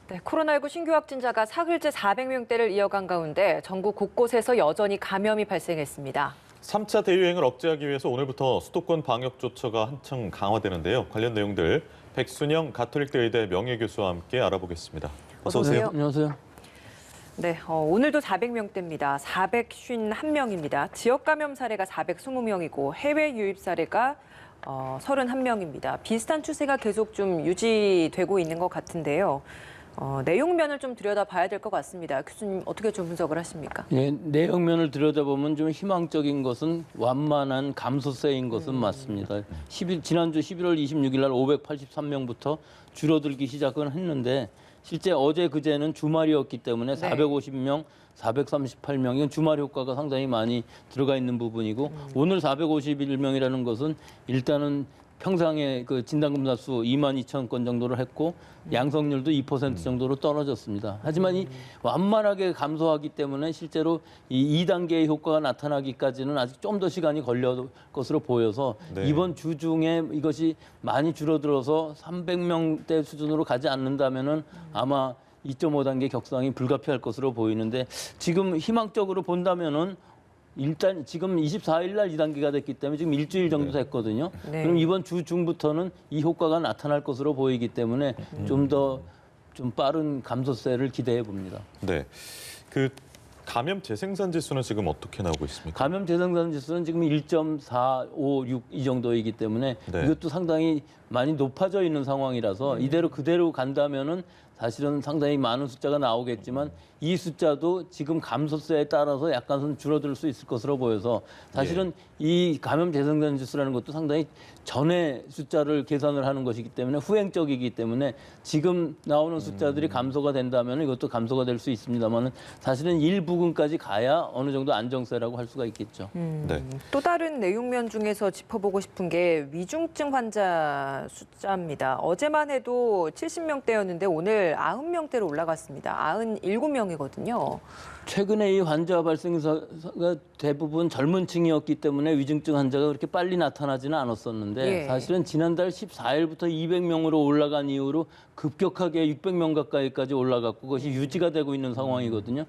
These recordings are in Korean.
네, 코로나19 신규 확진자가 사흘째 400명대를 이어간 가운데 전국 곳곳에서 여전히 감염이 발생했습니다. 3차 대유행을 억제하기 위해서 오늘부터 수도권 방역 조처가 한층 강화되는데요. 관련 내용들 백순영 가톨릭대 의대 명예교수와 함께 알아보겠습니다. 어서 오세요. 네, 안녕하세요. 네, 오늘도 400명대입니다. 451명입니다. 지역 감염 사례가 420명이고 해외 유입 사례가 31명입니다. 비슷한 추세가 계속 좀 유지되고 있는 것 같은데요. 내용면을 좀 들여다봐야 될 것 같습니다. 교수님 어떻게 좀 분석을 하십니까? 예, 내용면을 들여다보면 좀 희망적인 것은 완만한 감소세인 것은 맞습니다. 지난주 11월 26일 날 583명부터 줄어들기 시작은 했는데 실제 어제 그제는 주말이었기 때문에 450명, 438명, 이건 주말 효과가 상당히 많이 들어가 있는 부분이고 오늘 451명이라는 것은 일단은 평상의 그 진단검사 수 22,000건 정도를 했고 양성률도 2% 정도로 떨어졌습니다. 하지만 이 완만하게 감소하기 때문에 실제로 이 2단계의 효과가 나타나기까지는 아직 좀 더 시간이 걸릴 것으로 보여서 이번 주 중에 이것이 많이 줄어들어서 300명대 수준으로 가지 않는다면은 아마 2.5단계 격상이 불가피할 것으로 보이는데 지금 희망적으로 본다면은 일단 지금 24일 날 2단계가 됐기 때문에 지금 일주일 정도 됐거든요. 그럼 이번 주 중부터는 이 효과가 나타날 것으로 보이기 때문에 좀 더 좀 빠른 감소세를 기대해 봅니다. 네, 그 감염 재생산 지수는 지금 어떻게 나오고 있습니까? 감염 재생산 지수는 지금 1.456 이 정도이기 때문에 이것도 상당히 많이 높아져 있는 상황이라서 이대로 그대로 간다면은 사실은 상당히 많은 숫자가 나오겠지만 이 숫자도 지금 감소세에 따라서 약간은 줄어들 수 있을 것으로 보여서 사실은 이 감염 재생산 지수라는 것도 상당히 전의 숫자를 계산을 하는 것이기 때문에 후행적이기 때문에 지금 나오는 숫자들이 감소가 된다면 이것도 감소가 될 수 있습니다만 사실은 일부분까지 가야 어느 정도 안정세라고 할 수가 있겠죠. 또 다른 내용면 중에서 짚어보고 싶은 게 위중증 환자 숫자입니다. 어제만 해도 70명대였는데 오늘 90명대로 올라갔습니다. 97명이거든요. 최근에 이 환자 발생사가 대부분 젊은 층이었기 때문에 위중증 환자가 그렇게 빨리 나타나지는 않았었는데 사실은 지난달 14일부터 200명으로 올라간 이후로 급격하게 600명 가까이까지 올라갔고 그것이 유지가 되고 있는 상황이거든요.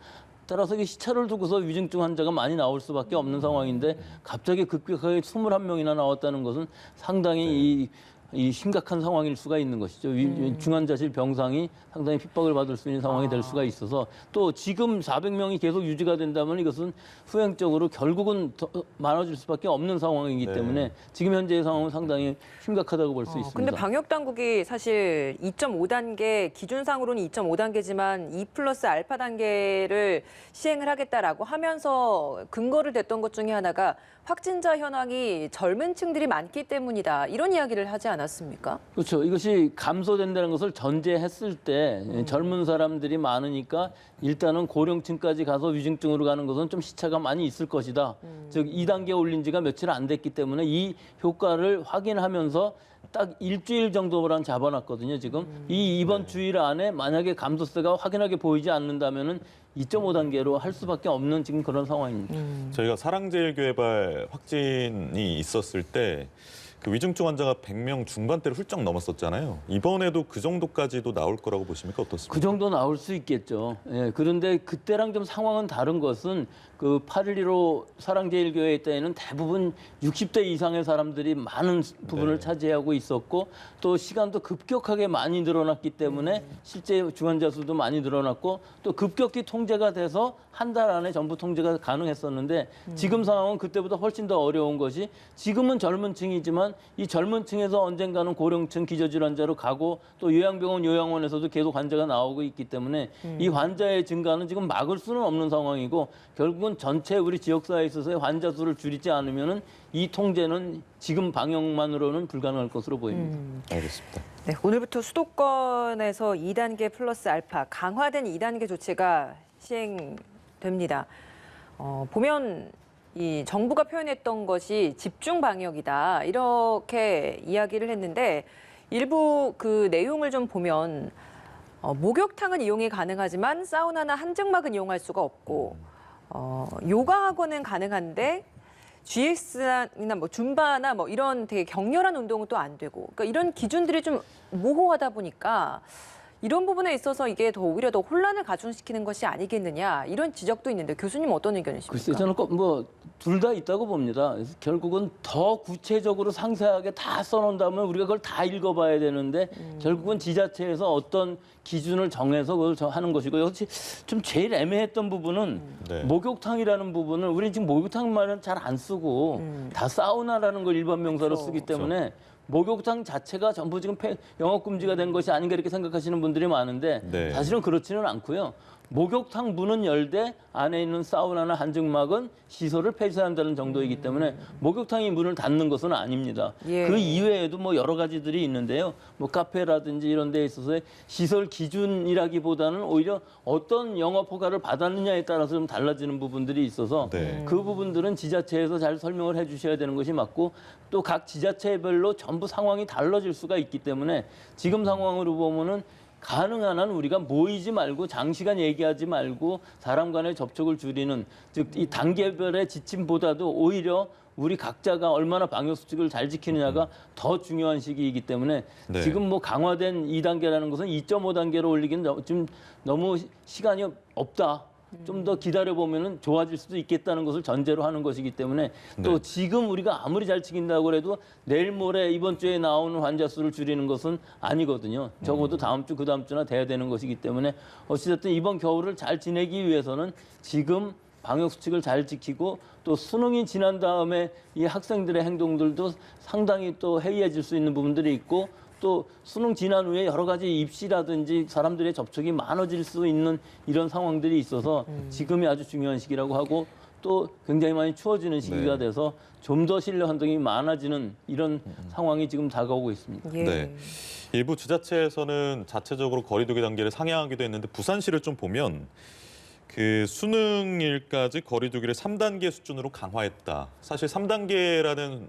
따라서 이 시차를 두고서 위중증 환자가 많이 나올 수밖에 없는 상황인데 갑자기 급격하게 21명이나 나왔다는 것은 상당히 이 심각한 상황일 수가 있는 것이죠. 중환자실 병상이 상당히 핍박을 받을 수 있는 상황이 될 수가 있어서 또 지금 400명이 계속 유지가 된다면 이것은 후행적으로 결국은 더 많아질 수밖에 없는 상황이기 때문에 지금 현재의 상황은 상당히 심각하다고 볼 수 있습니다. 근데 방역 당국이 사실 2.5단계 기준상으로는 2.5단계지만 2 플러스 알파 단계를 시행을 하겠다라고 하면서 근거를 댔던 것 중에 하나가 확진자 현황이 젊은 층들이 많기 때문이다. 이런 이야기를 하지 않았습니까? 그렇죠. 이것이 감소된다는 것을 전제했을 때 젊은 사람들이 많으니까 일단은 고령층까지 가서 위중증으로 가는 것은 좀 시차가 많이 있을 것이다. 즉 2단계 올린 지가 며칠 안 됐기 때문에 이 효과를 확인하면서 딱 일주일 정도만 잡아놨거든요. 지금 이번 주일 안에 만약에 감소세가 확연하게 보이지 않는다면은 2.5단계로 할 수밖에 없는 지금 그런 상황입니다. 저희가 사랑제일교회발 확진이 있었을 때 그 위중증 환자가 100명 중반대를 훌쩍 넘었었잖아요. 이번에도 그 정도까지도 나올 거라고 보십니까? 어떻습니까? 그 정도 나올 수 있겠죠. 예, 그런데 그때랑 좀 상황은 다른 것은 그 8.15 사랑제일교회 때에는 대부분 60대 이상의 사람들이 많은 부분을 차지하고 있었고 또 시간도 급격하게 많이 늘어났기 때문에 실제 중환자 수도 많이 늘어났고 또 급격히 통제가 돼서 한 달 안에 전부 통제가 가능했었는데 지금 상황은 그때보다 훨씬 더 어려운 것이 지금은 젊은 층이지만 이 젊은 층에서 언젠가는 고령층 기저질환자로 가고 또 요양병원 요양원에서도 계속 환자가 나오고 있기 때문에 이 환자의 증가는 지금 막을 수는 없는 상황이고 결국은 전체 우리 지역사회에 있어서의 환자 수를 줄이지 않으면은 이 통제는 지금 방역만으로는 불가능할 것으로 보입니다. 알겠습니다. 네, 오늘부터 수도권에서 2단계 플러스 알파 강화된 2단계 조치가 시행됩니다. 보면 이 정부가 표현했던 것이 집중 방역이다 이렇게 이야기를 했는데 일부 그 내용을 좀 보면 목욕탕은 이용이 가능하지만 사우나나 한증막은 이용할 수가 없고 요가 학원은 가능한데 GX나 뭐 줌바나 뭐 이런 되게 격렬한 운동은 또 안 되고 그러니까 이런 기준들이 좀 모호하다 보니까 이런 부분에 있어서 이게 더 오히려 더 혼란을 가중시키는 것이 아니겠느냐 이런 지적도 있는데 교수님 어떤 의견이십니까? 글쎄요, 저는 뭐 둘 다 있다고 봅니다. 그래서 결국은 더 구체적으로 상세하게 다 써놓는다면 우리가 그걸 다 읽어봐야 되는데 결국은 지자체에서 어떤 기준을 정해서 그걸 하는 것이고 역시 좀 제일 애매했던 부분은 네. 목욕탕이라는 부분을 우리는 지금 목욕탕 말은 잘 안 쓰고 다 사우나라는 걸 일반 명사로 그렇죠. 쓰기 때문에 목욕탕 자체가 전부 지금 영업 금지가 된 것이 아닌가 이렇게 생각하시는 분들이 많은데 네. 사실은 그렇지는 않고요. 목욕탕 문은 열되 안에 있는 사우나나 한증막은 시설을 폐쇄한다는 정도이기 때문에 목욕탕이 문을 닫는 것은 아닙니다. 예. 그 이외에도 뭐 여러 가지들이 있는데요. 뭐 카페라든지 이런 데에 있어서 시설 기준이라기보다는 오히려 어떤 영업 허가를 받았느냐에 따라서 좀 달라지는 부분들이 있어서 네. 그 부분들은 지자체에서 잘 설명을 해 주셔야 되는 것이 맞고 또 각 지자체별로 전부 상황이 달라질 수가 있기 때문에 지금 상황으로 보면은 가능한 한 우리가 모이지 말고 장시간 얘기하지 말고 사람 간의 접촉을 줄이는 즉 이 단계별의 지침보다도 오히려 우리 각자가 얼마나 방역 수칙을 잘 지키느냐가 더 중요한 시기이기 때문에 네. 지금 뭐 강화된 2단계라는 것은 2.5단계로 올리기는 좀 너무 시간이 없다. 좀 더 기다려보면 좋아질 수도 있겠다는 것을 전제로 하는 것이기 때문에 또 네. 지금 우리가 아무리 잘 지킨다고 해도 내일 모레 이번 주에 나오는 환자 수를 줄이는 것은 아니거든요. 적어도 다음 주, 그 다음 주나 돼야 되는 것이기 때문에 어찌됐든 이번 겨울을 잘 지내기 위해서는 지금 방역 수칙을 잘 지키고 또 수능이 지난 다음에 이 학생들의 행동들도 상당히 또 해이해질 수 있는 부분들이 있고 또 수능 지난 후에 여러 가지 입시라든지 사람들의 접촉이 많아질 수 있는 이런 상황들이 있어서 지금이 아주 중요한 시기라고 하고 또 굉장히 많이 추워지는 시기가 네. 돼서 좀 더 실내 활동이 많아지는 이런 상황이 지금 다가오고 있습니다. 예. 네. 일부 지자체에서는 자체적으로 거리두기 단계를 상향하기도 했는데 부산시를 좀 보면 그 수능일까지 거리두기를 3단계 수준으로 강화했다. 사실 3단계라는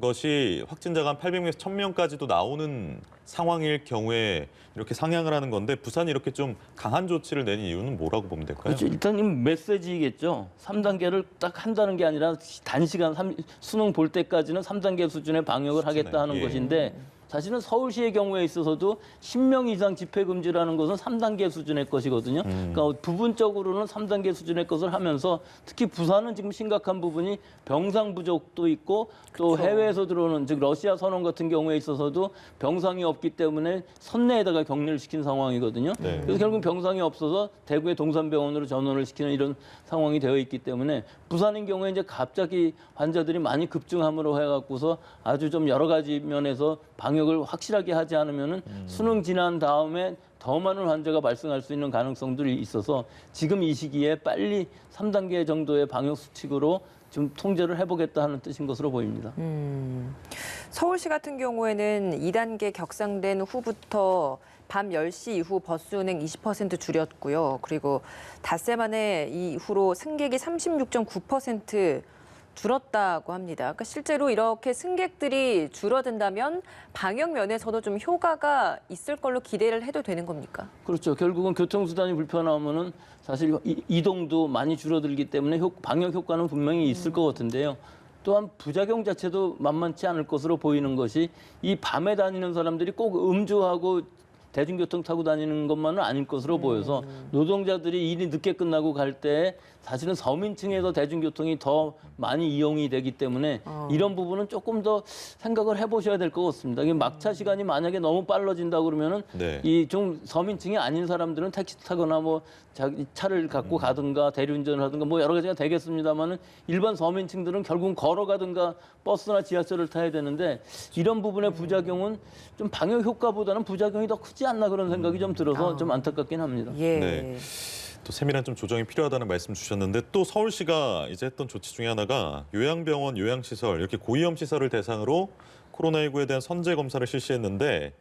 것이 확진자가 한 800명에서 1000명까지도 나오는 상황일 경우에 이렇게 상향을 하는 건데 부산이 이렇게 좀 강한 조치를 내는 이유는 뭐라고 보면 될까요? 그렇죠. 일단 이 메시지겠죠. 3단계를 딱 한다는 게 아니라 단시간 수능 볼 때까지는 3단계 수준의 방역을 하겠다 하는 예. 것인데 사실은 서울시의 경우에 있어서도 10명 이상 집회 금지라는 것은 3단계 수준의 것이거든요. 그러니까 부분적으로는 3단계 수준의 것을 하면서 특히 부산은 지금 심각한 부분이 병상 부족도 있고 또 그렇죠. 해외에서 들어오는 즉 러시아 선원 같은 경우에 있어서도 병상이 없기 때문에 선내에다가 격리를 시킨 상황이거든요. 네. 그래서 결국 병상이 없어서 대구의 동산병원으로 전원을 시키는 이런 상황이 되어 있기 때문에 부산인 경우에 이제 갑자기 환자들이 많이 급증함으로 해갖고서 아주 좀 여러 가지 면에서 방역을 확실하게 하지 않으면은 수능 지난 다음에 더 많은 환자가 발생할 수 있는 가능성들이 있어서 지금 이 시기에 빨리 3단계 정도의 방역 수칙으로 좀 통제를 해보겠다 하는 뜻인 것으로 보입니다. 서울시 같은 경우에는 2단계 격상된 후부터 밤 10시 이후 버스 운행 20% 줄였고요. 그리고 닷새 만에 이후로 승객이 36.9% 줄었다고 합니다. 그러니까 실제로 이렇게 승객들이 줄어든다면 방역 면에서도 좀 효과가 있을 걸로 기대를 해도 되는 겁니까? 그렇죠. 결국은 교통수단이 불편하면은 사실 이동도 많이 줄어들기 때문에 방역 효과는 분명히 있을 것 같은데요. 또한 부작용 자체도 만만치 않을 것으로 보이는 것이 이 밤에 다니는 사람들이 꼭 음주하고 대중교통 타고 다니는 것만은 아닐 것으로 보여서 노동자들이 일이 늦게 끝나고 갈 때 사실은 서민층에서 대중교통이 더 많이 이용이 되기 때문에 이런 부분은 조금 더 생각을 해보셔야 될 것 같습니다. 이게 막차 시간이 만약에 너무 빨라진다 그러면은 네. 이 좀 서민층이 아닌 사람들은 택시 타거나 뭐 자기 차를 갖고 가든가 대리운전을 하든가 뭐 여러 가지가 되겠습니다만은 일반 서민층들은 결국은 걸어가든가 버스나 지하철을 타야 되는데 이런 부분의 부작용은 좀 방역 효과보다는 부작용이 더 크지 않나 그런 생각이 좀 들어서 좀 안타깝긴 합니다. 예. 네. 또 세밀한 좀 조정이 필요하다는 말씀 주셨는데 또 서울시가 이제 했던 조치 중에 하나가 요양병원, 요양시설 이렇게 고위험 시설을 대상으로 코로나19에 대한 선제 검사를 실시했는데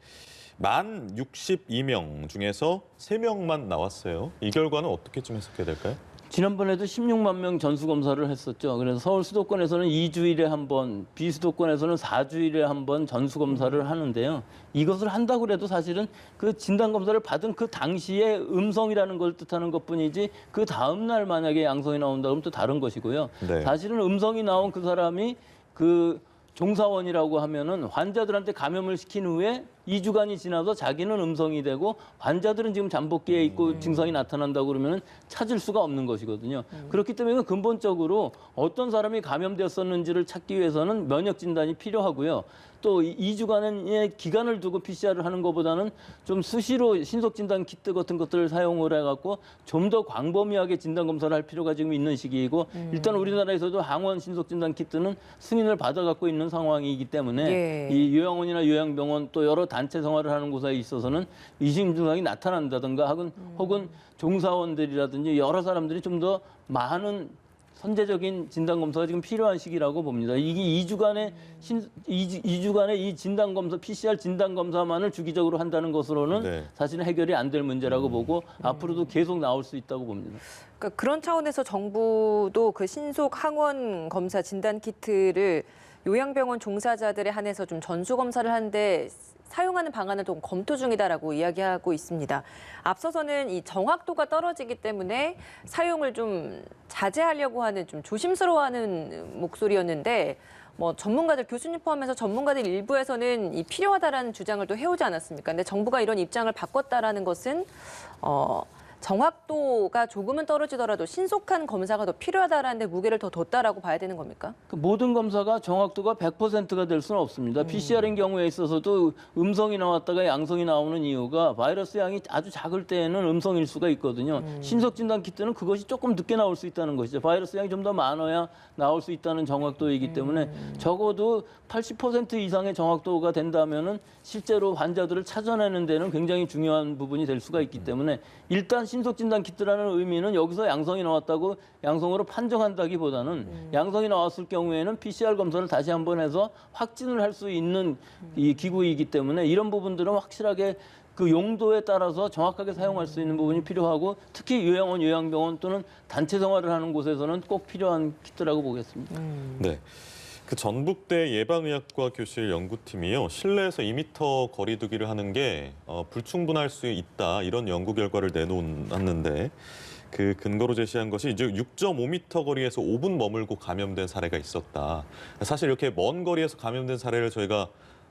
만 62명 중에서 3명만 나왔어요. 이 결과는 어떻게 좀 해석해야 될까요? 지난번에도 16만 명 전수 검사를 했었죠. 그래서 서울 수도권에서는 2주일에 한 번, 비수도권에서는 4주일에 한 번 전수 검사를 하는데요. 이것을 한다고 해도 사실은 그 진단 검사를 받은 그 당시에 음성이라는 걸 뜻하는 것뿐이지 그 다음 날 만약에 양성이 나온다 그러면 또 다른 것이고요. 네. 사실은 음성이 나온 그 사람이 그 종사원이라고 하면은 환자들한테 감염을 시킨 후에 2주간이 지나서 자기는 음성이 되고 환자들은 지금 잠복기에 있고 증상이 나타난다고 그러면 찾을 수가 없는 것이거든요. 그렇기 때문에 근본적으로 어떤 사람이 감염되었었는지를 찾기 위해서는 면역 진단이 필요하고요. 또 2주간의 기간을 두고 PCR을 하는 것보다는 좀 수시로 신속 진단 키트 같은 것들을 사용을 해갖고 좀 더 광범위하게 진단 검사를 할 필요가 지금 있는 시기이고 일단 우리나라에서도 항원 신속 진단 키트는 승인을 받아갖고 있는 상황이기 때문에 예. 이 요양원이나 요양병원 또 여러 단체 생활을 하는 곳에 있어서는 이심 증상이 나타난다든가 혹은 종사원들이라든지 여러 사람들이 좀 더 많은 선제적인 진단 검사가 지금 필요한 시기라고 봅니다. 이게 2주간의 2주간의 이 진단 검사, PCR 진단 검사만을 주기적으로 한다는 것으로는 네. 사실은 해결이 안 될 문제라고 보고 앞으로도 계속 나올 수 있다고 봅니다. 그러니까 그런 차원에서 정부도 그 신속 항원 검사 진단 키트를 요양병원 종사자들에 한해서 좀 전수 검사를 하는데 사용하는 방안을 좀 검토 중이다라고 이야기하고 있습니다. 앞서서는 이 정확도가 떨어지기 때문에 사용을 좀 자제하려고 하는 좀 조심스러워하는 목소리였는데 뭐 전문가들 교수님 포함해서 전문가들 일부에서는 이 필요하다라는 주장을 또 해오지 않았습니까? 근데 정부가 이런 입장을 바꿨다라는 것은 정확도가 조금은 떨어지더라도 신속한 검사가 더 필요하다라는 데 무게를 더 뒀다라고 봐야 되는 겁니까? 그 모든 검사가 정확도가 100%가 될 수는 없습니다. PCR인 경우에 있어서도 음성이 나왔다가 양성이 나오는 이유가 바이러스 양이 아주 작을 때에는 음성일 수가 있거든요. 신속 진단 키트는 그것이 조금 늦게 나올 수 있다는 것이죠. 바이러스 양이 좀 더 많아야 나올 수 있다는 정확도이기 때문에 적어도 80% 이상의 정확도가 된다면은 실제로 환자들을 찾아내는 데는 굉장히 중요한 부분이 될 수가 있기 때문에 일단 신속 진단 키트라는 의미는 여기서 양성이 나왔다고 양성으로 판정한다기보다는 양성이 나왔을 경우에는 PCR 검사를 다시 한번 해서 확진을 할 수 있는 이 기구이기 때문에 이런 부분들은 확실하게 그 용도에 따라서 정확하게 사용할 수 있는 부분이 필요하고 특히 요양원, 요양병원 또는 단체 생활을 하는 곳에서는 꼭 필요한 키트라고 보겠습니다. 네. 그 전북대 예방의학과 교실 연구팀이요. 실내에서 2m 거리 두기를 하는 게 불충분할 수 있다. 이런 연구 결과를 내놓았는데 그 근거로 제시한 것이 이제 6.5m 거리에서 5분 머물고 감염된 사례가 있었다. 사실 이렇게 먼 거리에서 감염된 사례를 저희가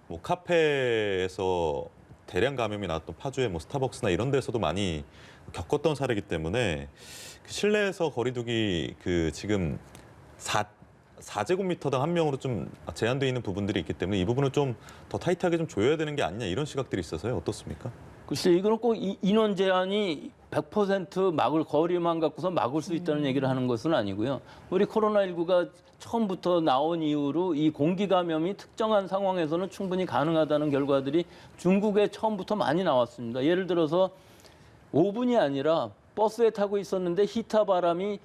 뭐 카페에서 대량 감염이 나왔던 파주의 뭐 스타벅스나 이런 데서도 많이 겪었던 사례이기 때문에 그 실내에서 거리두기 그 지금 4제곱미터당 한 명으로 좀 제한되어 있는 부분들이 있기 때문에 이 부분을 좀 더 타이트하게 좀 조여야 되는 게 아니냐 이런 시각들이 있어서요. 어떻습니까? 글쎄 이거는 꼭 인원 제한이 100% 막을 거리만 갖고서 막을 수 있다는 얘기를 하는 것은 아니고요. 우리 코로나19가 처음부터 나온 이후로 이 공기 감염이 특정한 상황에서는 충분히 가능하다는 결과들이 중국에 처음부터 많이 나왔습니다. 예를 들어서 5분이 아니라 버스에 타고 있었는데 히타 바람이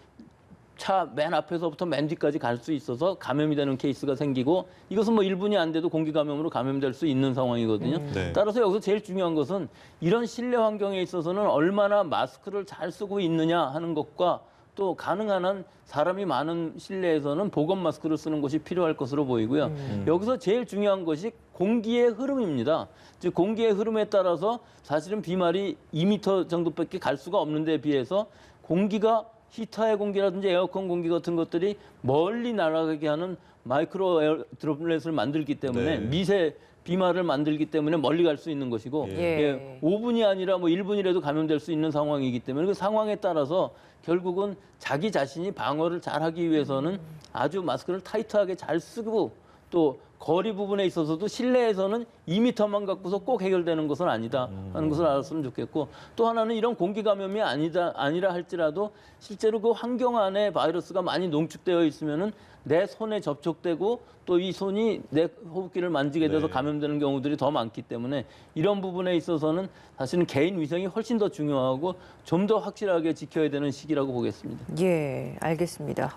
차 맨 앞에서부터 맨 뒤까지 갈 수 있어서 감염이 되는 케이스가 생기고 이것은 뭐 1분이 안 돼도 공기 감염으로 감염될 수 있는 상황이거든요. 네. 따라서 여기서 제일 중요한 것은 이런 실내 환경에 있어서는 얼마나 마스크를 잘 쓰고 있느냐 하는 것과 또 가능한 한 사람이 많은 실내에서는 보건 마스크를 쓰는 것이 필요할 것으로 보이고요. 여기서 제일 중요한 것이 공기의 흐름입니다. 즉 공기의 흐름에 따라서 사실은 비말이 2m 정도밖에 갈 수가 없는 데 비해서 공기가 히터의 공기라든지 에어컨 공기 같은 것들이 멀리 날아가게 하는 마이크로 에어 드롭렛을 만들기 때문에 네. 미세 비말을 만들기 때문에 멀리 갈 수 있는 것이고 예. 5분이 아니라 뭐 1분이라도 감염될 수 있는 상황이기 때문에 그 상황에 따라서 결국은 자기 자신이 방어를 잘하기 위해서는 아주 마스크를 타이트하게 잘 쓰고 또 거리 부분에 있어서도 실내에서는 2m만 갖고서 꼭 해결되는 것은 아니다 하는 것을 알았으면 좋겠고 또 하나는 이런 공기 감염이 아니라 할지라도 실제로 그 환경 안에 바이러스가 많이 농축되어 있으면은 내 손에 접촉되고 또 이 손이 내 호흡기를 만지게 돼서 네. 감염되는 경우들이 더 많기 때문에 이런 부분에 있어서는 사실은 개인 위생이 훨씬 더 중요하고 좀 더 확실하게 지켜야 되는 시기라고 보겠습니다. 예, 알겠습니다.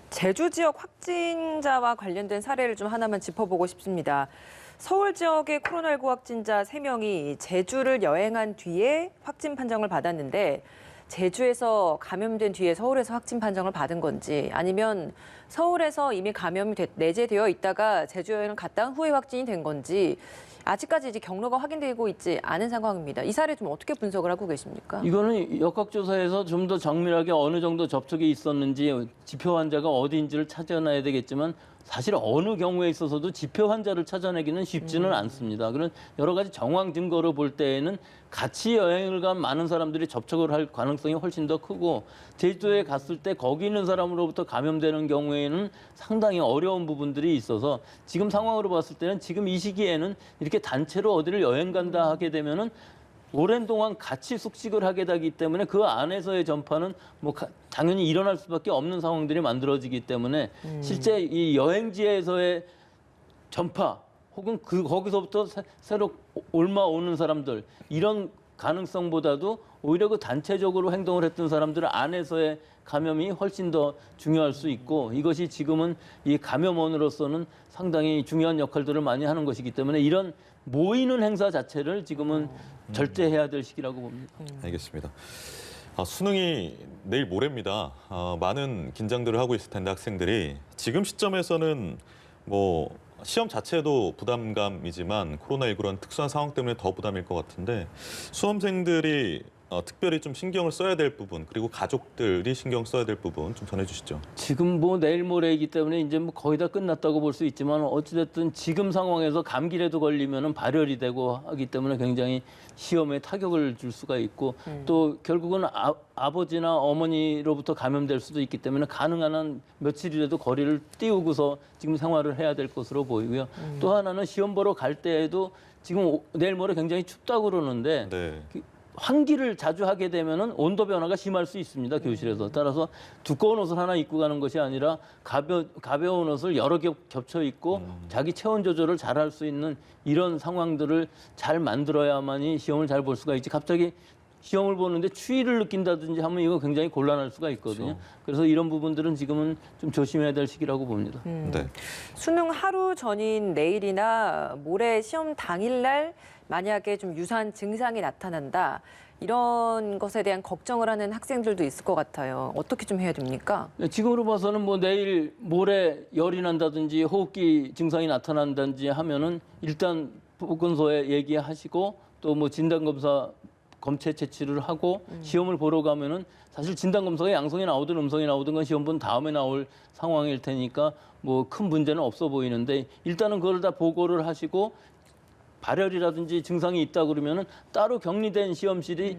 제주 지역 확진자와 관련된 사례를 좀 하나만 짚어보고 싶습니다. 서울 지역의 코로나19 확진자 3명이 제주를 여행한 뒤에 확진 판정을 받았는데 제주에서 감염된 뒤에 서울에서 확진 판정을 받은 건지 아니면 서울에서 이미 감염이 내재되어 있다가 제주 여행을 갔다 온 후에 확진이 된 건지 아직까지 이제 경로가 확인되고 있지 않은 상황입니다. 이 사례 좀 어떻게 분석을 하고 계십니까? 이거는 역학조사에서 좀 더 정밀하게 어느 정도 접촉이 있었는지 지표 환자가 어디인지를 찾아놔야 되겠지만 사실 어느 경우에 있어서도 지표 환자를 찾아내기는 쉽지는 않습니다. 그런 여러 가지 정황 증거로 볼 때에는 같이 여행을 간 많은 사람들이 접촉을 할 가능성이 훨씬 더 크고 제주도에 갔을 때 거기 있는 사람으로부터 감염되는 경우에는 상당히 어려운 부분들이 있어서 지금 상황으로 봤을 때는 지금 이 시기에는 이렇게 단체로 어디를 여행 간다 하게 되면은 오랜 동안 같이 숙식을 하게 되기 때문에 그 안에서의 전파는 뭐 당연히 일어날 수밖에 없는 상황들이 만들어지기 때문에 실제 이 여행지에서의 전파 혹은 거기서부터 새로 옮아오는 사람들 이런 가능성보다도 오히려 그 단체적으로 행동을 했던 사람들 안에서의 감염이 훨씬 더 중요할 수 있고 이것이 지금은 이 감염원으로서는 상당히 중요한 역할들을 많이 하는 것이기 때문에 이런 모이는 행사 자체를 지금은 절제해야 될 시기라고 봅니다. 알겠습니다. 수능이 내일 모레입니다. 많은 긴장들을 하고 있을 텐데 학생들이 지금 시점에서는 뭐 시험 자체도 부담감이지만 코로나19라는 특수한 상황 때문에 더 부담일 것 같은데 수험생들이 특별히 좀 신경을 써야 될 부분 그리고 가족들이 신경 써야 될 부분 좀 전해주시죠. 지금 뭐 내일 모레이기 때문에 이제 뭐 거의 다 끝났다고 볼 수 있지만 어찌됐든 지금 상황에서 감기라도 걸리면은 발열이 되고 하기 때문에 굉장히 시험에 타격을 줄 수가 있고 또 결국은 아버지나 어머니로부터 감염될 수도 있기 때문에 가능한 한 며칠이라도 거리를 띄우고서 지금 생활을 해야 될 것으로 보이고요. 또 하나는 시험 보러 갈 때에도 지금 내일 모레 굉장히 춥다고 그러는데 네. 환기를 자주 하게 되면은 온도 변화가 심할 수 있습니다. 교실에서. 따라서 두꺼운 옷을 하나 입고 가는 것이 아니라 가벼운 옷을 여러 겹 겹쳐 입고 자기 체온 조절을 잘 할 수 있는 이런 상황들을 잘 만들어야만이 시험을 잘 볼 수가 있지. 갑자기 시험을 보는데 추위를 느낀다든지 하면 이거 굉장히 곤란할 수가 있거든요. 그래서 이런 부분들은 지금은 좀 조심해야 될 시기라고 봅니다. 네. 수능 하루 전인 내일이나 모레 시험 당일날 만약에 좀 유사한 증상이 나타난다. 이런 것에 대한 걱정을 하는 학생들도 있을 것 같아요. 어떻게 좀 해야 됩니까? 지금으로 봐서는 뭐 내일 모레 열이 난다든지 호흡기 증상이 나타난다든지 하면은 일단 보건소에 얘기하시고 또 뭐 진단검사 검체 채취를 하고 시험을 보러 가면은 사실 진단검사가 양성이 나오든 음성이 나오든 건 시험 본 다음에 나올 상황일 테니까 뭐 큰 문제는 없어 보이는데 일단은 그걸 다 보고를 하시고 발열이라든지 증상이 있다 그러면은 따로 격리된 시험실이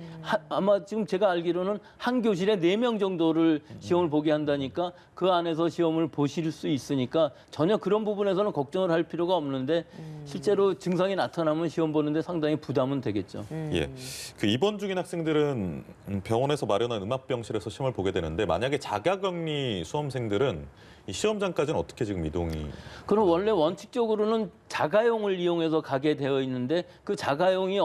아마 지금 제가 알기로는 한 교실에 4명 정도를 시험을 보게 한다니까 그 안에서 시험을 보실 수 있으니까 전혀 그런 부분에서는 걱정을 할 필요가 없는데 실제로 증상이 나타나면 시험 보는데 상당히 부담은 되겠죠. 예. 그 입원 중인 학생들은 병원에서 마련한 음압병실에서 시험을 보게 되는데 만약에 자가격리 수험생들은 이 시험장까지는 어떻게 지금 이동이? 그럼 원래 원칙적으로는 자가용을 이용해서 가게 되어 있는데 그 자가용이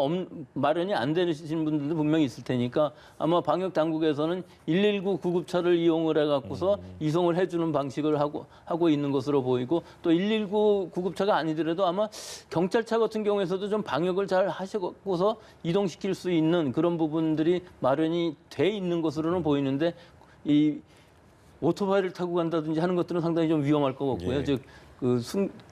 마련이 안 되신 분들도 분명히 있을 테니까 아마 방역 당국에서는 119 구급차를 이용을 해갖고서 이송을 해주는 방식을 하고 있는 것으로 보이고 또 119 구급차가 아니더라도 아마 경찰차 같은 경우에서도 좀 방역을 잘 하시고서 이동시킬 수 있는 그런 부분들이 마련이 돼 있는 것으로는 보이는데 이 오토바이를 타고 간다든지 하는 것들은 상당히 좀 위험할 것 같고요. 예. 즉, 그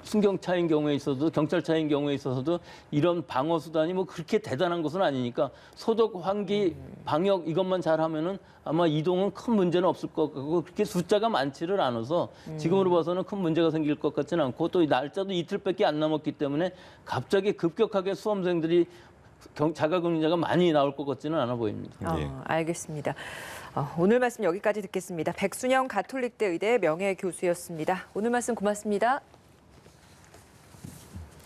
순경차인 경우에 있어서도 경찰차인 경우에 있어서도 이런 방어 수단이 뭐 그렇게 대단한 것은 아니니까 소독, 환기, 방역 이것만 잘하면은 아마 이동은 큰 문제는 없을 것 같고 그렇게 숫자가 많지를 않아서 지금으로 봐서는 큰 문제가 생길 것 같지는 않고 또 날짜도 이틀밖에 안 남았기 때문에 갑자기 급격하게 수험생들이 자가격리자가 많이 나올 것 같지는 않아 보입니다. 예. 알겠습니다. 오늘 말씀 여기까지 듣겠습니다. 백순영 가톨릭대 의대 명예교수였습니다. 오늘 말씀 고맙습니다.